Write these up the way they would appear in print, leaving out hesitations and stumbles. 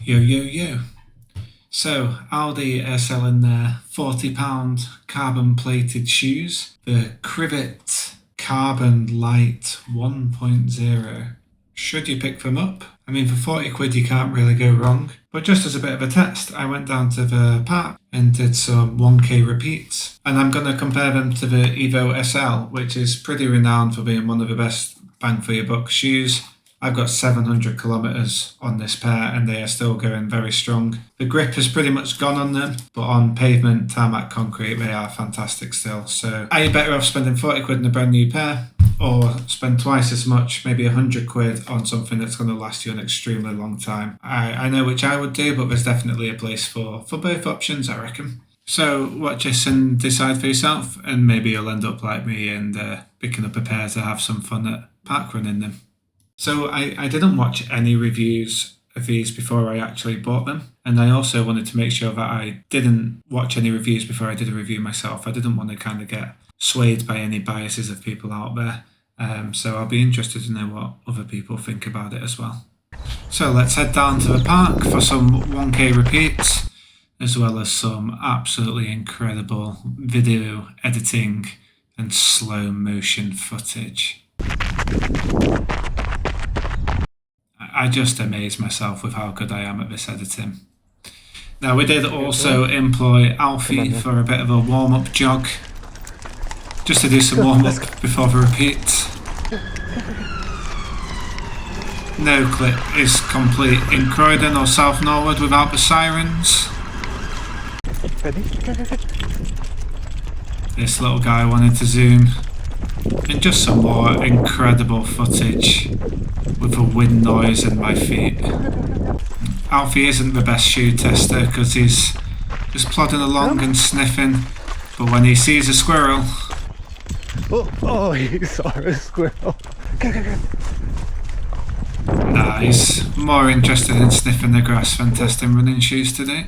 Yo, yo, yo. So, Aldi are selling their £40 carbon plated shoes, the Crivit CarbonLite 1.0. Should you pick them up? I mean, for 40 quid you can't really go wrong. But just as a bit of a test, I went down to the park and did some 1k repeats. And I'm going to compare them to the Evo SL, which is pretty renowned for being one of the best bang for your buck shoes. I've got 700 kilometers on this pair and they are still going very strong. The grip has pretty much gone on them, but on pavement, tarmac, concrete, they are fantastic still. So are you better off spending 40 quid on a brand new pair, or spend twice as much, maybe 100 quid on something that's going to last you an extremely long time? I know which I would do, but there's definitely a place for both options, I reckon. So watch this and decide for yourself, and maybe you'll end up like me and picking up a pair to have some fun at parkrun in them. So I didn't watch any reviews of these before I actually bought them. And I also wanted to make sure that I didn't watch any reviews before I did a review myself. I didn't want to kind of get swayed by any biases of people out there. So I'll be interested to know what other people think about it as well. So let's head down to the park for some 1k repeats, as well as some absolutely incredible video editing and slow motion footage. I just amaze myself with how good I am at this editing. Now, we did also employ Alfie for a bit of a warm-up jog, just to do some warm-up before the repeat. No clip is complete in Croydon or South Norwood without the sirens. This little guy wanted to zoom in just some more incredible footage with the wind noise in my feet. Alfie isn't the best shoe tester because he's just plodding along and sniffing, but when he sees a squirrel... Oh, he saw a squirrel. Nah, he's more interested in sniffing the grass than testing running shoes today.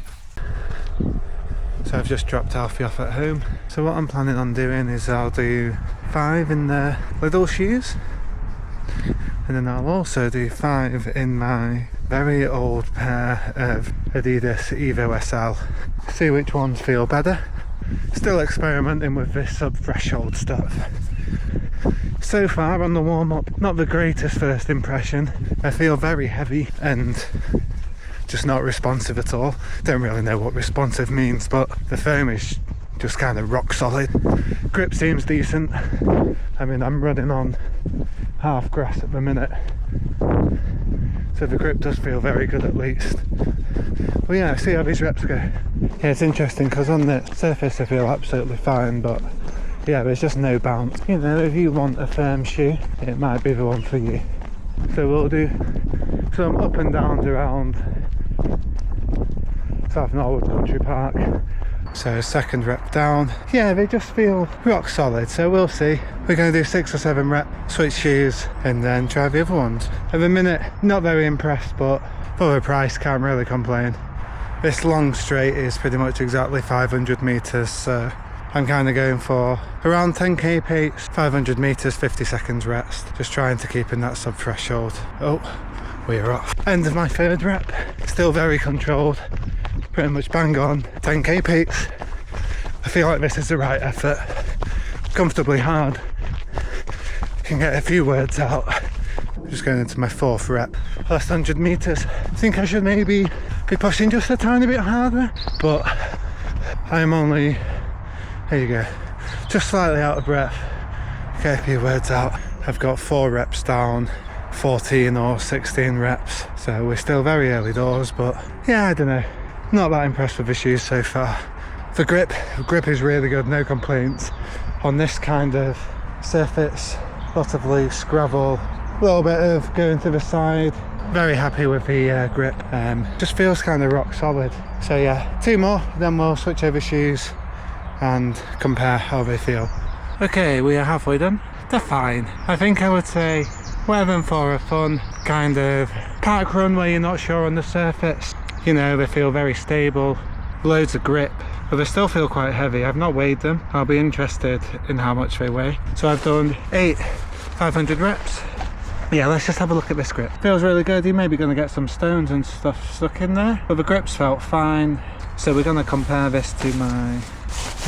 So I've just dropped Alfie off at home. So what I'm planning on doing is I'll do 5 in the Lidl shoes, and then I'll also do 5 in my very old pair of Adidas Evo SL. See which ones feel better. Still experimenting with this sub-threshold stuff. So far on the warm-up, not the greatest first impression. I feel very heavy and just not responsive at all. Don't really know what responsive means, but the foam is just kind of rock solid. Grip seems decent. I mean, I'm running on half grass at the minute, so the grip does feel very good at least. But yeah, see how these reps go. Yeah, it's interesting because on the surface I feel absolutely fine, but yeah, there's just no bounce. You know, if you want a firm shoe, it might be the one for you. So we'll do some up and downs around South Norwood Country Park. So second rep down. Yeah, they just feel rock solid, so we'll see. We're going to do 6 or 7 reps, switch shoes, and then try the other ones. At the minute, not very impressed, but for the price, can't really complain. This long straight is pretty much exactly 500 metres, so I'm kind of going for around 10k pace, 500 metres, 50 seconds rest. Just trying to keep in that sub-threshold. Oh, we are off. End of my third rep. Still very controlled. Pretty much bang on 10k pace. I feel like this is the right effort. Comfortably hard. Can get a few words out. Just going into my 4th rep. Last 100 metres. I think I should maybe be pushing just a tiny bit harder, but I'm only, there you go, just slightly out of breath. Get a few words out. I've got 4 reps down, 14 or 16 reps, so we're still very early doors, but yeah, I don't know. Not that impressed with the shoes so far. The grip is really good, no complaints. On this kind of surface, lots of loose gravel, a little bit of going to the side. Very happy with the grip, just feels kind of rock solid. So yeah, 2 more, then we'll switch over shoes and compare how they feel. Okay, we are halfway done. They're fine. I think I would say wear them for a fun kind of park run where you're not sure on the surface. You know, they feel very stable, loads of grip, but they still feel quite heavy. I've not weighed them. I'll be interested in how much they weigh. So I've done 8 500 reps, Yeah, let's just have a look at this grip. Feels really good. You're maybe going to get some stones and stuff stuck in there, but the grips felt fine. So we're going to compare this to my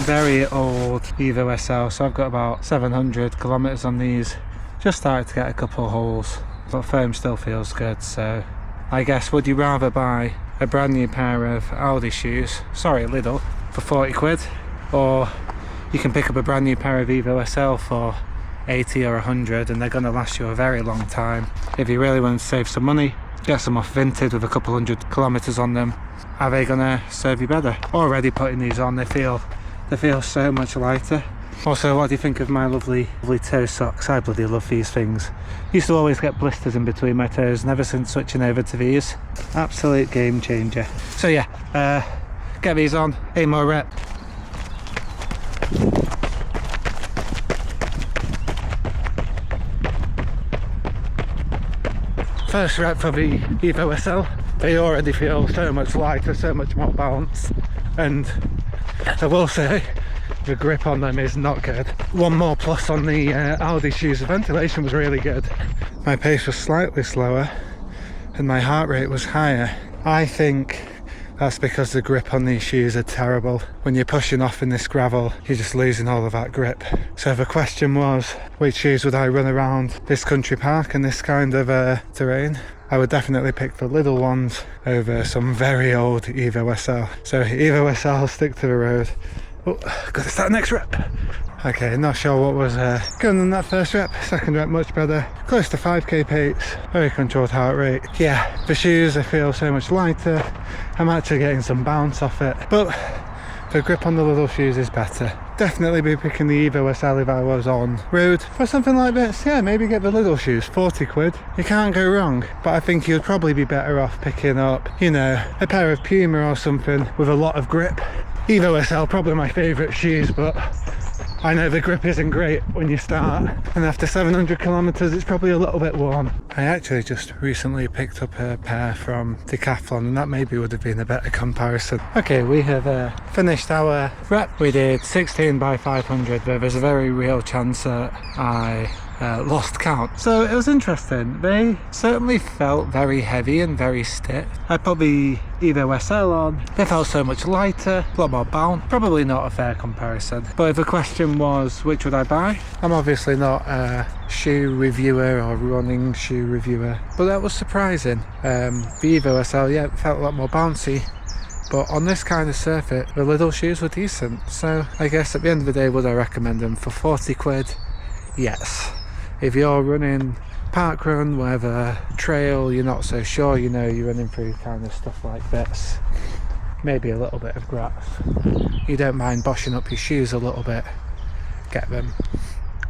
very old Evo SL. So I've got about 700 kilometers on these. Just started to get a couple of holes, but foam still feels good. So I guess, would you rather buy a brand new pair of Aldi shoes, sorry Lidl, for 40 quid, or you can pick up a brand new pair of Evo SL for 80 or 100 and they're going to last you a very long time. If you really want to save some money, get some off Vinted with a couple hundred kilometers on them. Are they going to serve you better? Already putting these on, they feel so much lighter. Also, what do you think of my lovely toe socks? I bloody love these things. Used to always get blisters in between my toes, and ever since switching over to these, absolute game changer. So yeah, get these on, 8 more rep. First rep for the Evo SL. They already feel so much lighter, so much more bounce, and I will say the grip on them is not good. One more plus on the Aldi shoes, the ventilation was really good. My pace was slightly slower and my heart rate was higher. I think that's because the grip on these shoes are terrible. When you're pushing off in this gravel, you're just losing all of that grip. So the question was, which shoes would I run around this country park and this kind of terrain? I would definitely pick the Lidl ones over some very old Evo SL. So Evo SL, stick to the road. Oh, gotta start next rep. Okay, not sure what was good on that first rep. Second rep much better. Close to 5k pace, very controlled heart rate. Yeah, the shoes I feel so much lighter. I'm actually getting some bounce off it, but the grip on the Lidl shoes is better. Definitely be picking the Evo SL if I was on road. For something like this, yeah, maybe get the Lidl shoes, 40 quid. You can't go wrong, but I think you'd probably be better off picking up, you know, a pair of Puma or something with a lot of grip. Evo SL, probably my favourite shoes, but I know the grip isn't great when you start, and after 700 kilometers it's probably a little bit worn. I actually just recently picked up a pair from Decathlon, and that maybe would have been a better comparison. Okay, we have finished our rep. We did 16 by 500, but there's a very real chance that I lost count. So it was interesting. They certainly felt very heavy and very stiff. I put the Evo SL on. They felt so much lighter, a lot more bounce. Probably not a fair comparison. But if the question was, which would I buy? I'm obviously not a shoe reviewer or running shoe reviewer, but that was surprising. The Evo SL, yeah, felt a lot more bouncy. But on this kind of surface, the Lidl shoes were decent. So I guess at the end of the day, would I recommend them for 40 quid? Yes. If you're running parkrun, whatever, trail, you're not so sure, you know, you're running through kind of stuff like this, maybe a little bit of grass, you don't mind boshing up your shoes a little bit, get them.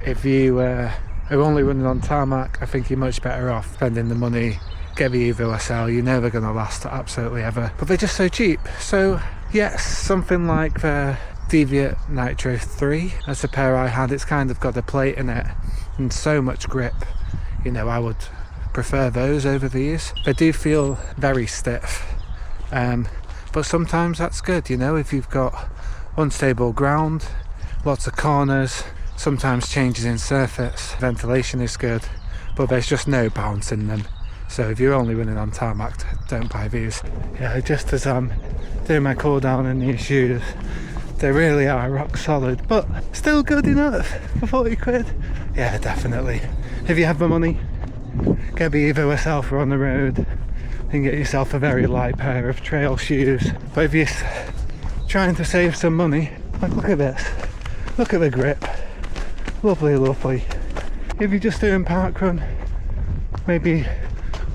If you are only running on tarmac, I think you're much better off spending the money, get the Evo SL, you're never going to last absolutely ever, but they're just so cheap. So yes, something like the Deviate Nitro 3, that's a pair I had. It's kind of got a plate in it and so much grip, you know, I would prefer those over these. They do feel very stiff, but sometimes that's good, you know, if you've got unstable ground, lots of corners, sometimes changes in surface, ventilation is good, but there's just no bounce in them. So if you're only running on tarmac, don't buy these. Yeah, just as I'm doing my cool down in these shoes, they really are rock solid, but still good enough for 40 quid. Yeah, definitely. If you have the money, get the Evo SL for on the road and get yourself a very light pair of trail shoes. But if you're trying to save some money, like look at this, look at the grip, lovely, lovely. If you're just doing parkrun, maybe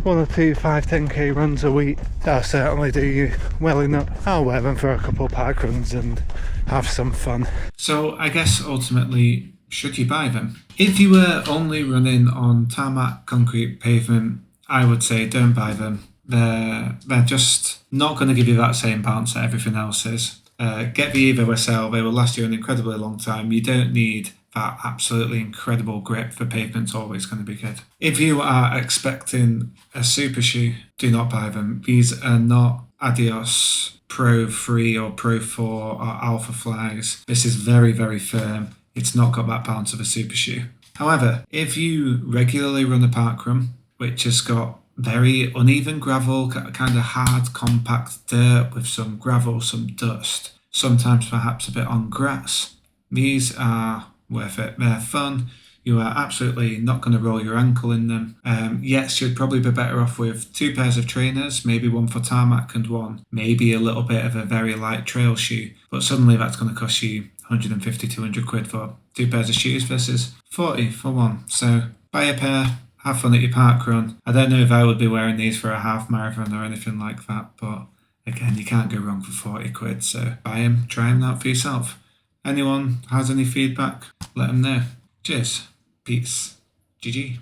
1 or 2 5-10k runs a week, that'll certainly do you well enough. I'll wear them for a couple park runs and have some fun. So I guess ultimately, should you buy them? If you were only running on tarmac, concrete, pavement, I would say don't buy them. They're just not going to give you that same bounce that everything else is. Get the Evo SL, they will last you an incredibly long time. You don't need that absolutely incredible grip. For pavement's always going to be good. If you are expecting a super shoe, do not buy them. These are not Adios Pro 3 or Pro 4 or Alpha Flies. This is very, very firm. It's not got that bounce of a super shoe. However, if you regularly run a parkrun, which has got very uneven gravel, kind of hard, compact dirt with some gravel, some dust, sometimes perhaps a bit on grass, these are worth it. They're fun. You are absolutely not going to roll your ankle in them. Yes, you'd probably be better off with 2 pairs of trainers, maybe one for tarmac and one, maybe a little bit of a very light trail shoe. But suddenly that's going to cost you 150, 200 quid for 2 pairs of shoes versus 40 for one. So buy a pair, have fun at your parkrun. I don't know if I would be wearing these for a half marathon or anything like that, but again, you can't go wrong for 40 quid. So buy them, try them out for yourself. Anyone has any feedback, let them know. Cheers. Peace. GG.